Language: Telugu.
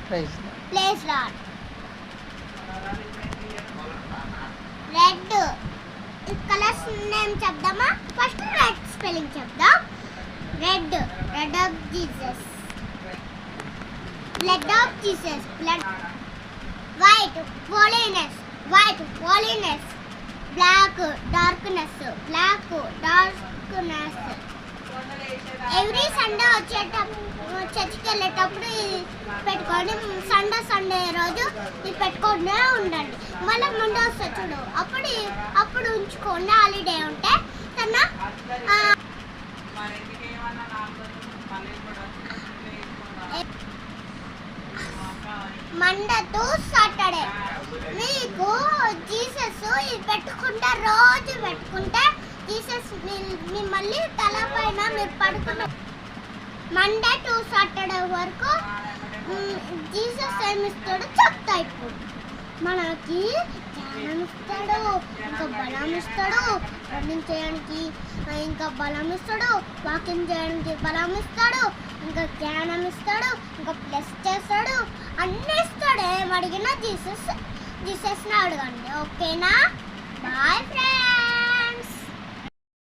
Place lord. Red colours name చెప్దామా? ఫస్ట్ రెడ్ స్పెల్లింగ్ చెప్దాం. Red of Jesus, blood of Jesus, blood. White holiness, black darkness, every Sunday చర్చికి వెళ్ళేటప్పుడు ఇది పెట్టుకొని సండే రోజు ఇది పెట్టుకుంటూనే ఉండండి. మళ్ళీ ముందు వస్తుంది చూడు, అప్పుడు ఉంచుకోండి. హాలిడే ఉంటే తన మండే టు సాటర్డే మీకు జీసస్ ఇది పెట్టుకుంటే, రోజు పెట్టుకుంటే జీసస్ మిమ్మల్ని తలపైన మీరు పడుకున్న మండే టు సాటర్డే వరకు జీసస్ ఏమిస్తాడో చెప్తా. ఇప్పుడు మనకి జ్ఞానం ఇస్తాడు, ఇంకా బలం ఇస్తాడు, రన్నింగ్ చేయడానికి ఇంకా బలం ఇస్తాడు, వాకింగ్ చేయడానికి బలం ఇస్తాడు, ఇంకా జ్ఞానం ఇస్తాడు, ఇంకా ప్లస్ చేస్తాడు, అన్నీ ఇస్తాడు. ఏం అడిగినా జీసస్ని అడగండి. ఓకేనా? Boy friends.